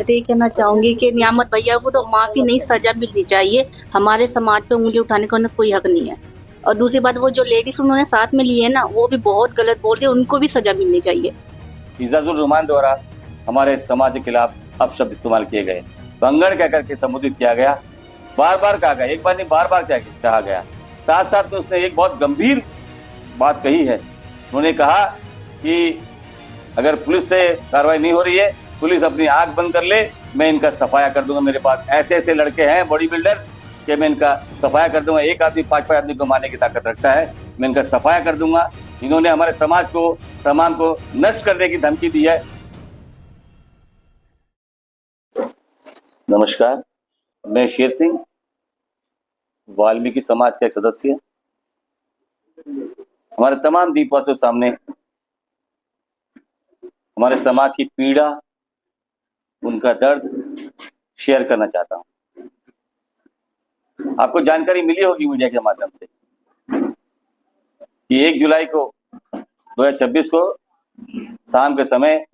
मैं तो ये कहना चाहूंगी कि नियामत भैया को तो माफी नहीं सजा मिलनी चाहिए। हमारे समाज पे उंगली उठाने का उन्हें कोई हक नहीं है। और दूसरी बात, वो जो लेडीज उन्होंने साथ में ली है ना, वो भी बहुत गलत बोल रही है, उनको भी सजा मिलनी चाहिए। इजाजुर रहमान द्वारा हमारे समाज के खिलाफ अपशब्द इस्तेमाल किए गए, भंगड़ कहकर के संबोधित किया गया, बार बार कहा गया, एक बार नहीं बार बार कहा गया। साथ साथ में उसने एक बहुत गंभीर बात कही है। उन्होंने कहा कि अगर पुलिस से कार्रवाई नहीं हो रही है, पुलिस अपनी आंख बंद कर ले, मैं इनका सफाया कर दूंगा। मेरे पास ऐसे ऐसे लड़के हैं बॉडी बिल्डर्स कि मैं इनका सफाया कर दूंगा। एक आदमी 5 आदमी को मारने की ताकत रखता है, मैं इनका सफाया कर दूंगा। इन्होंने हमारे समाज को, तमाम को नष्ट करने की धमकी दी है। नमस्कार, मैं शेर सिंह, वाल्मीकि समाज का एक सदस्य। हमारे तमाम दीपवासियों सामने हमारे समाज की पीड़ा, उनका दर्द शेयर करना चाहता हूं। आपको जानकारी मिली होगी मीडिया के माध्यम से कि 1 जुलाई को 2026 को शाम के समय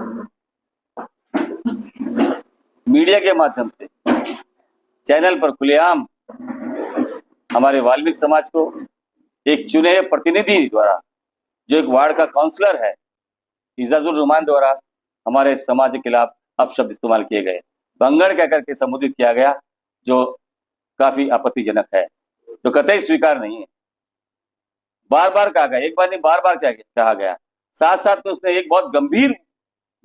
मीडिया के माध्यम से चैनल पर खुलेआम हमारे वाल्मीकि समाज को एक चुने हुए प्रतिनिधि द्वारा, जो एक वार्ड का काउंसलर है, इजाजुर रहमान द्वारा हमारे समाज के खिलाफ अपशब्द इस्तेमाल किए गए, भंगड़ कहकर के संबोधित किया गया, जो काफी आपत्तिजनक है, जो कतई स्वीकार नहीं है। बार बार कहा गया, एक बार नहीं बार बार कहा गया। साथ साथ में उसने एक बहुत गंभीर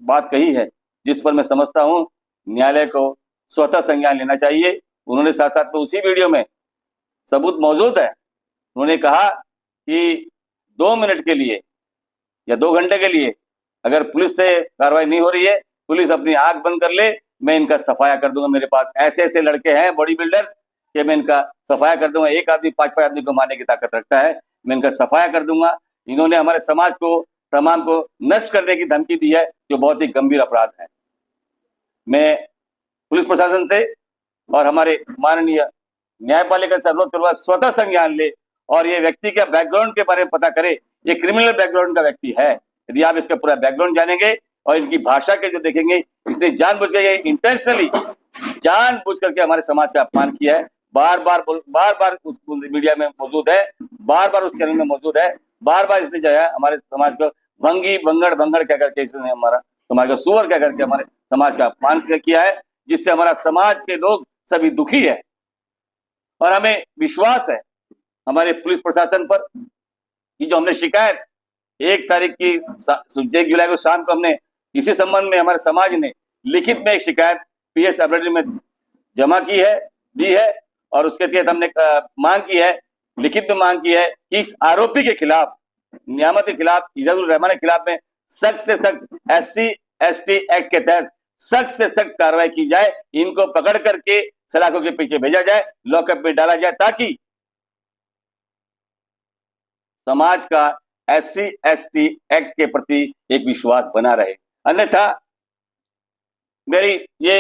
बात कही है, जिस पर मैं समझता हूं न्यायालय को स्वतः संज्ञान लेना चाहिए। उन्होंने साथ साथ में उसी वीडियो में सबूत मौजूद है। उन्होंने कहा कि 2 मिनट के लिए या 2 घंटे के लिए अगर पुलिस से कार्रवाई नहीं हो रही है, पुलिस अपनी आंख बंद कर ले, मैं इनका सफाया कर दूंगा। मेरे पास ऐसे ऐसे लड़के हैं बॉडी बिल्डर्स कि मैं इनका सफाया कर दूंगा। एक आदमी 5 आदमी को मारने की ताकत रखता है, मैं इनका सफाया कर दूंगा। इन्होंने हमारे समाज को, तमाम को नष्ट करने की धमकी दी है, जो बहुत ही गंभीर अपराध है। मैं पुलिस प्रशासन से और हमारे माननीय न्यायपालिका से अनुरोध करूंगा, स्वतः संज्ञान ले और ये व्यक्ति के बैकग्राउंड के बारे में पता करे। ये क्रिमिनल बैकग्राउंड का व्यक्ति है। यदि आप इसका पूरा बैकग्राउंड जानेंगे और इनकी भाषा के जो देखेंगे, इसने जानबूझ के, इंटेंशनली जानबूझ करके हमारे समाज का अपमान किया है। बार बार उस मीडिया में मौजूद है, बार बार उस चैनल में मौजूद है, बार बार इसने जो है हमारे समाज को भंगड़ कह करके इसने हमारा समाज का सुअर कह करके हमारे समाज का अपमान किया है, जिससे हमारा समाज के लोग सभी दुखी है। और हमें विश्वास है हमारे पुलिस प्रशासन पर कि जो हमने शिकायत 1 जुलाई को शाम को हमने इसी संबंध में हमारे समाज ने लिखित में एक शिकायत PS लाइब्रेरी में जमा की है, दी है, और उसके तहत हमने मांग की है, लिखित में मांग की है कि इस आरोपी के खिलाफ, नियामत के खिलाफ, इजाजुर रहमान के खिलाफ में सख्त से सख्त SC/ST एक्ट के तहत सख्त से सख्त कार्रवाई की जाए। इनको पकड़ करके सलाखों के पीछे भेजा जाए, लॉकअप में डाला जाए, ताकि समाज का SC/ST एक्ट के प्रति एक विश्वास बना रहे। अन्यथा मेरी ये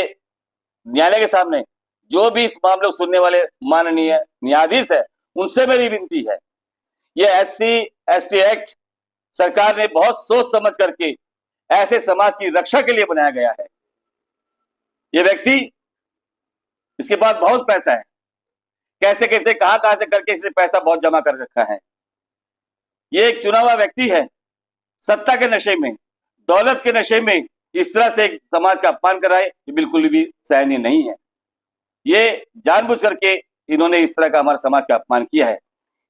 न्यायालय के सामने जो भी इस मामले को सुनने वाले माननीय न्यायाधीश है, उनसे मेरी विनती है, ये SC/ST एक्ट सरकार ने बहुत सोच समझ करके ऐसे समाज की रक्षा के लिए बनाया गया है। ये व्यक्ति, इसके पास बहुत पैसा है, कैसे कैसे कहां से करके इसने पैसा बहुत जमा कर रखा है। ये एक चुना हुआ व्यक्ति है, सत्ता के नशे में, दौलत के नशे में इस तरह से समाज का अपमान कर रहा है, ये बिल्कुल भी सहनीय नहीं है। ये जानबूझ करके इन्होंने इस तरह का हमारे समाज का अपमान किया है।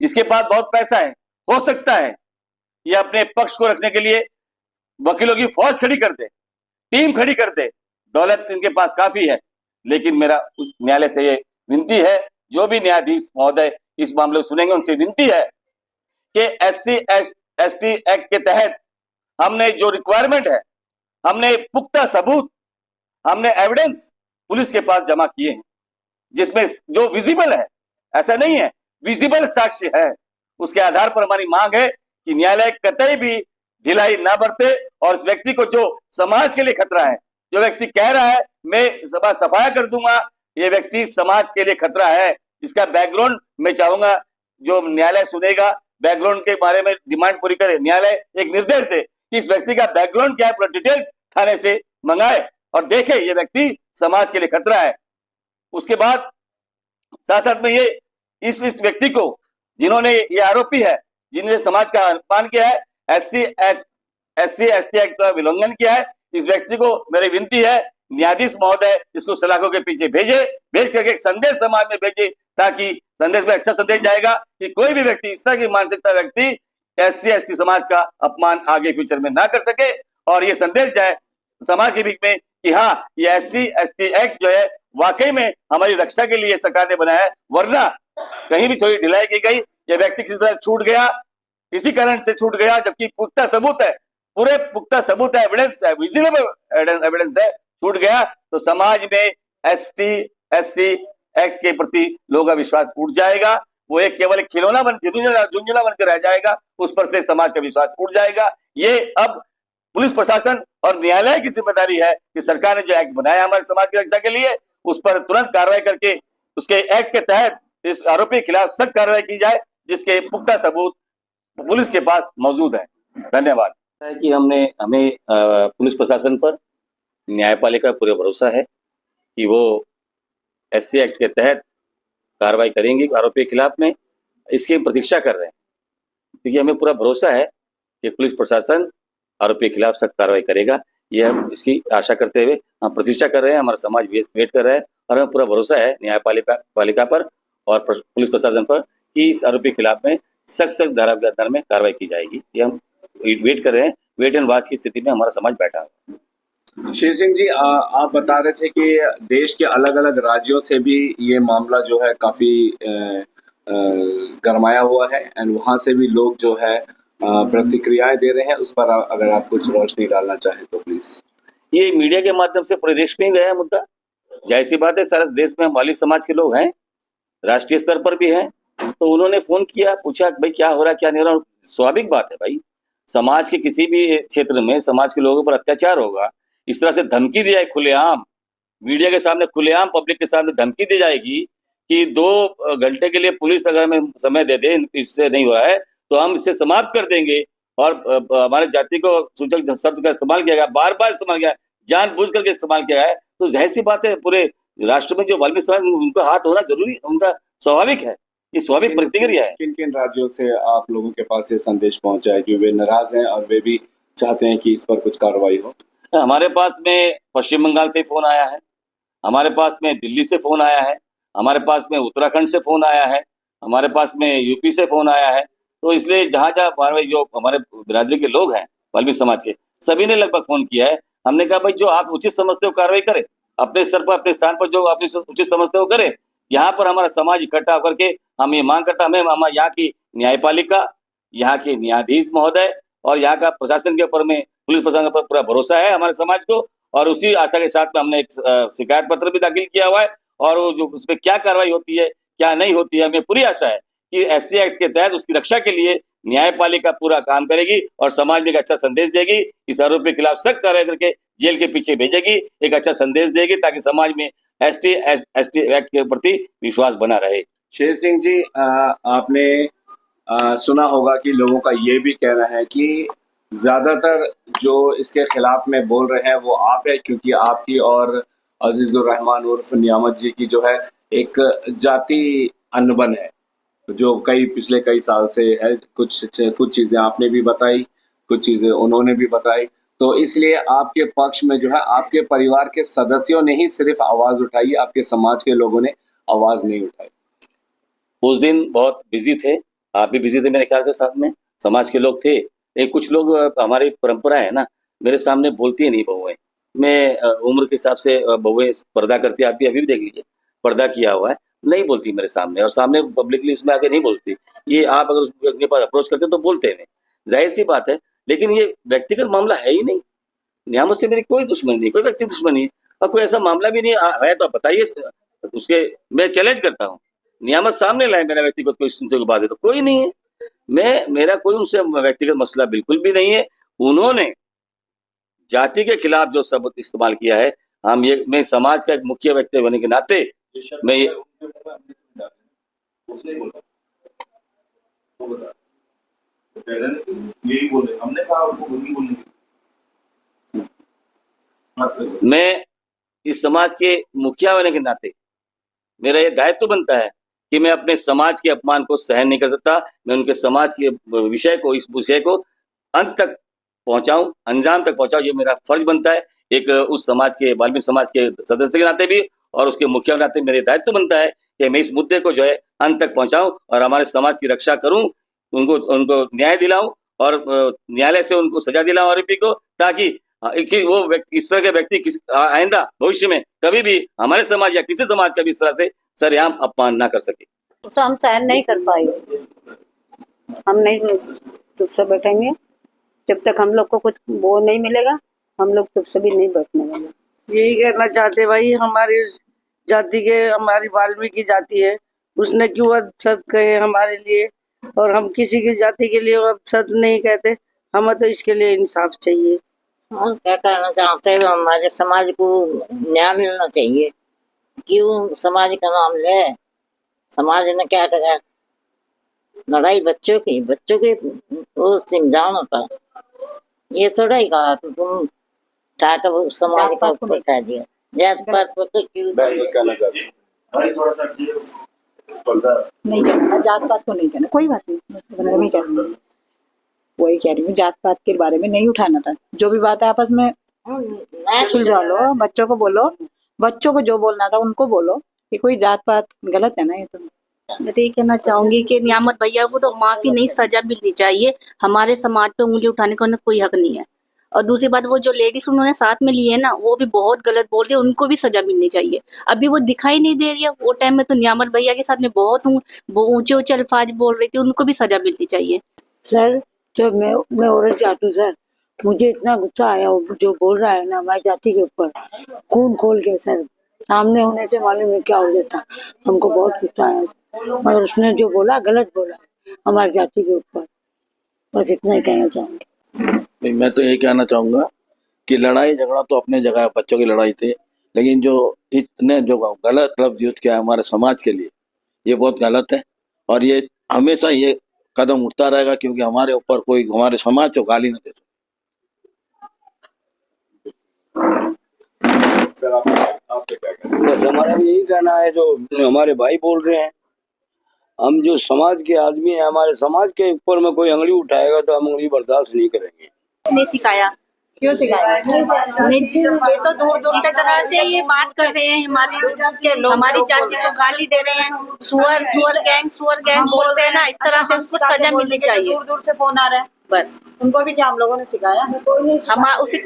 इसके पास बहुत पैसा है, हो सकता है ये अपने पक्ष को रखने के लिए वकीलों की फौज खड़ी कर दे, टीम खड़ी कर दे, दौलत इनके पास काफी है। लेकिन मेरा न्यायालय से ये विनती है, जो भी न्यायाधीश महोदय इस मामले को सुनेंगे, उनसे विनती है कि SC/ST एक्ट के तहत हमने जो रिक्वायरमेंट है, हमने पुख्ता सबूत, हमने एविडेंस पुलिस के पास जमा किए हैं, जिसमें जो विजिबल है, ऐसा नहीं है, विजिबल साक्ष्य है। उसके आधार पर हमारी मांग है कि न्यायालय कतई भी ढिलाई ना बरते और इस व्यक्ति को, जो समाज के लिए खतरा है, जो व्यक्ति कह रहा है मैं सफाया कर दूंगा, ये व्यक्ति समाज के लिए खतरा है। इसका बैकग्राउंड मैं चाहूंगा जो न्यायालय सुनेगा, बैकग्राउंड के बारे में डिमांड पूरी करे, न्यायालय एक निर्देश दे कि इस व्यक्ति का बैकग्राउंड क्या है, पूरा डिटेल्स थाने से मंगाए और देखे ये व्यक्ति समाज के लिए खतरा है। उसके बाद साथ साथ में ये इस व्यक्ति को, जिन्होंने ये आरोपी है, जिन्होंने समाज का अपमान किया है, SC ST एक्ट का उल्लंघन किया है, इस व्यक्ति को मेरी विनती है, न्यायाधीश महोदय इसको सलाखों के पीछे भेज करके एक संदेश समाज में भेजे, ताकि संदेश में अच्छा संदेश जाएगा कि कोई भी व्यक्ति, इस तरह की मानसिकता व्यक्ति SC ST समाज का अपमान आगे फ्यूचर में ना कर सके, और ये संदेश जाए समाज के बीच में कि हाँ, ये SC ST एक्ट जो है वाकई में हमारी रक्षा के लिए सरकार ने बनाया है, वरना कहीं भी थोड़ी ढिलाई की गई, ये व्यक्ति किसी तरह छूट गया, किसी कारण से छूट गया, जबकि पुख्ता सबूत है, पूरे पुख्ता सबूत है, एविडेंस है, विजिबल एविडेंस है, छूट गया तो समाज में ST SC एक्ट के प्रति लोगों का विश्वास उठ जाएगा। वो एक केवल एक खिलौना झुंझुना बनकर रह जाएगा, उस पर से समाज का विश्वास उठ जाएगा। ये अब पुलिस प्रशासन और न्यायालय की जिम्मेदारी है कि सरकार ने जो एक्ट बनाया हमारे समाज की रक्षा के लिए, उस पर तुरंत कार्रवाई करके उसके एक्ट के तहत इस आरोपी के खिलाफ सख्त कार्रवाई की जाए, जिसके पुख्ता सबूत पुलिस के पास मौजूद है। धन्यवाद। कि हमें पुलिस प्रशासन पर, न्यायपालिका पूरे भरोसा है कि वो SC एक्ट के तहत कार्रवाई करेंगे आरोपी के खिलाफ में, इसकी प्रतीक्षा कर रहे हैं, क्योंकि हमें पूरा भरोसा है कि पुलिस प्रशासन आरोपी के खिलाफ सख्त कार्रवाई करेगा। ये हम इसकी आशा करते हुए हम प्रतीक्षा कर रहे हैं, हमारा समाज वेट कर रहा है, और हमें पूरा भरोसा है न्यायपालिका पर और पुलिस प्रशासन पर कि इस आरोपी के खिलाफ में सख्त धारा के आधार में कार्रवाई की जाएगी। ये हम वेट कर रहे हैं, वेट एंड वॉच की स्थिति में हमारा समाज बैठा है। शेर सिंह जी, आप बता रहे थे कि देश के अलग अलग राज्यों से भी ये मामला जो है काफ़ी गरमाया हुआ है, एंड वहाँ से भी लोग जो है प्रतिक्रियाएं दे रहे हैं। उस पर अगर आप कुछ रोशनी डालना चाहें तो प्लीज। ये मीडिया के माध्यम से पूरे देश में ही गया है मुद्दा, जाहिर सी बात है, सारे देश में मालिक समाज के लोग हैं, राष्ट्रीय स्तर पर भी हैं, तो उन्होंने फोन किया, पूछा भाई क्या हो रहा क्या नहीं हो रहा। स्वाभाविक बात है भाई, समाज के किसी भी क्षेत्र में समाज के लोगों पर अत्याचार होगा, इस तरह से धमकी दी जाए खुलेआम, मीडिया के सामने खुलेआम पब्लिक के सामने धमकी दी जाएगी कि 2 घंटे के लिए पुलिस अगर हमें समय दे दे, इससे नहीं हो रहा है तो हम इसे समाप्त कर देंगे, और हमारे जाति को सूचक शब्द का इस्तेमाल किया गया, बार बार इस्तेमाल किया, जानबूझ करके इस्तेमाल किया है, तो जाहिर सी बात है पूरे राष्ट्र में जो वाल्मीकि समाज, उनका हाथ होना जरूरी, उनका स्वाभाविक है, ये स्वाभाविक प्रतिक्रिया है। किन किन राज्यों से आप लोगों के पास ये संदेश पहुंचा है कि वे नाराज हैं और वे भी चाहते हैं कि इस पर कुछ कार्रवाई हो? हमारे पास में पश्चिम बंगाल से फोन आया है, हमारे पास में दिल्ली से फोन आया है, हमारे पास में उत्तराखंड से फोन आया है, हमारे पास में यूपी से फोन आया है। तो इसलिए जहाँ हमारे बिरादरी के लोग हैं वाल्मीकि समाज के, सभी ने लगभग फोन किया है। हमने कहा भाई जो आप उचित समझते हो कार्रवाई करें, अपने स्तर पर अपने स्थान पर जो आप उचित समझते हो करें। यहाँ पर हमारा समाज इकट्ठा होकर के हम ये मांग करता, हमें यहाँ की न्यायपालिका, यहाँ के न्यायाधीश महोदय और यहाँ का प्रशासन के ऊपर में, पुलिस प्रशासन पर पूरा भरोसा है हमारे समाज को, और उसी आशा के साथ में हमने एक शिकायत पत्र भी दाखिल किया हुआ है, और जो उसमें क्या कार्रवाई होती है क्या नहीं होती है, हमें पूरी आशा है कि SC एक्ट के तहत उसकी रक्षा के लिए न्यायपालिका पूरा काम करेगी और समाज में एक अच्छा संदेश देगी, इस आरोपी के खिलाफ सख्त कार्रवाई करके जेल के पीछे भेजेगी, एक अच्छा संदेश देगी, ताकि समाज में ST एक्ट के प्रति विश्वास बना रहे। शेर सिंह जी, आपने सुना होगा कि लोगों का ये भी कहना है कि ज्यादातर जो इसके खिलाफ में बोल रहे हैं वो आप है, क्योंकि आपकी और अजीजुर रहमान उर्फ नियामत जी की जो है एक जाति अनबन है, जो पिछले कई साल से है। कुछ चीज़ें आपने भी बताई, कुछ चीज़ें उन्होंने भी बताई, तो इसलिए आपके पक्ष में जो है आपके परिवार के सदस्यों ने ही सिर्फ आवाज़ उठाई, आपके समाज के लोगों ने आवाज़ नहीं उठाई। उस दिन बहुत बिजी थे, आप भी बिजी थे मेरे ख्याल से, साथ में समाज के लोग थे। कुछ लोग, हमारी परंपरा है ना, मेरे सामने बोलती है नहीं बहुएं, मैं उम्र के हिसाब से बहुएं पर्दा करती है, आप भी अभी भी देख लीजिए, पर्दा किया हुआ है, नहीं बोलती मेरे सामने, और सामने पब्लिकली इसमें आके नहीं बोलती। ये आप अगर उनके पास अप्रोच करते तो बोलते हैं, जाहिर सी बात है, लेकिन ये व्यक्तिगत मामला है ही नहीं। नियामत से मेरी कोई दुश्मनी नहीं, कोई व्यक्ति दुश्मनी है, और कोई ऐसा मामला भी नहीं है तो आप बताइए, उसके मैं चैलेंज करता हूँ, नियामत सामने लाए, मेरा व्यक्तिगत कोई उनसे बात है तो कोई नहीं है, मेरा कोई उनसे व्यक्तिगत मसला बिल्कुल भी नहीं है। उन्होंने जाति के खिलाफ जो शब्द इस्तेमाल किया है, मैं समाज का एक मुख्य व्यक्ति होने के नाते मैं ये यही बोले, हमने कहा उनको बोलने मैं इस समाज के मुखिया होने के नाते मेरा ये दायित्व बनता है कि मैं अपने समाज के अपमान को सहन नहीं कर सकता। मैं उनके समाज के विषय को, इस विषय को अंत तक पहुंचाऊं, अंजाम तक पहुंचाऊं, ये मेरा फर्ज बनता है। एक उस समाज के, वाल्मीकि समाज के सदस्य के नाते भी और उसके मुखिया के नाते मेरे दायित्व बनता है कि मैं इस मुद्दे को जो है अंत तक पहुंचाऊं और हमारे समाज की रक्षा करूं, उनको न्याय दिलाऊं और न्यायालय से उनको सजा दिलाऊं आरोपी को, ताकि कि वो व्यक्ति, इस तरह के व्यक्ति आइंदा भविष्य में कभी भी हमारे समाज या किसी समाज का भी इस तरह से सरेआम अपमान ना कर सके। तो हम सहन नहीं कर पाएंगे, हम नहीं चुप से बैठेंगे जब तक हम लोग को कुछ वो नहीं मिलेगा, हम लोग चुप से भी नहीं बैठने वाले। यही कहना चाहते भाई, हमारी जाति के, हमारी वाल्मीकि जाति है, उसने क्यों सत कहे हमारे लिए, और हम किसी की जाति के लिए अब सत नहीं कहते। हमें तो इसके लिए इंसाफ चाहिए। हम क्या कहना चाहते हैं, हमारे समाज को न्याय मिलना चाहिए। क्यों समाज का नाम ले, समाज ने क्या करा, लड़ाई बच्चों की वो समझाना था, ये थोड़ा ही कहा तो तुम ठाकर समाज का ऊपर कह दिया। जात पात पर तो क्यों कहना चाहते हैं? नहीं कहना, जात पात को नहीं कहना, कोई बात नहीं कहना। वही कह रही हूँ, जात पात के बारे में नहीं उठाना था। जो भी बात है आपस में सुलझा लो, बच्चों को बोलो, बच्चों को जो बोलना था उनको बोलो, कि कोई जात पात गलत है ना। ये तो मैं तो ये कहना चाहूंगी कि नियामत भैया को तो माफी नहीं, सजा मिलनी चाहिए। हमारे समाज पे उंगली उठाने का उन्हें कोई हक नहीं है। और दूसरी बात, वो जो लेडीज उन्होंने साथ में ली है ना, वो भी बहुत गलत बोल रही है, उनको भी सजा मिलनी चाहिए। अभी वो दिखाई नहीं दे रही है, वो टाइम में तो नियामत भैया के साथ में बहुत ऊंचे ऊंचे अल्फाज बोल रही थी, उनको भी सजा मिलनी चाहिए। सर, जब मैं औरत जाती हूँ सर, मुझे इतना गुस्सा आया, वो जो बोल रहा है ना हमारी जाति के ऊपर, खून खोल के सर, सामने होने से मालूम है क्या हो जाता। हमको बहुत गुस्सा आया, मगर उसने जो बोला गलत बोला है हमारी जाति के ऊपर। बस इतना ही कहना चाहूँगी। मैं तो ये कहना चाहूंगा कि लड़ाई झगड़ा तो अपने जगह, बच्चों की लड़ाई थी, लेकिन जो इतने जो गलत लफ्ज यूज किया हमारे समाज के लिए, ये बहुत गलत है। और ये हमेशा ये कदम उठता रहेगा, क्योंकि हमारे ऊपर कोई, हमारे समाज को गाली न दे सके। सर आपसे क्या कहना है? बस हमारा भी यही कहना है, जो हमारे भाई बोल रहे हैं, हम जो समाज के आदमी हैं, हमारे समाज के ऊपर में कोई अंगली उठाएगा तो हम अंगली बर्दाश्त नहीं करेंगे। नहीं सिखाया, क्यों सिखाया? ये तो दूर दूर जिस तरह से ये बात कर रहे हैं, हमारी जाति को गाली दे रहे हैं, सुअर गैंग बोलते हैं ना, इस तरह से उसको सजा मिलनी चाहिए। दूर दूर से फोन आ रहा है, बस उनको भी क्या हम लोगों ने सिखाया? हम उसी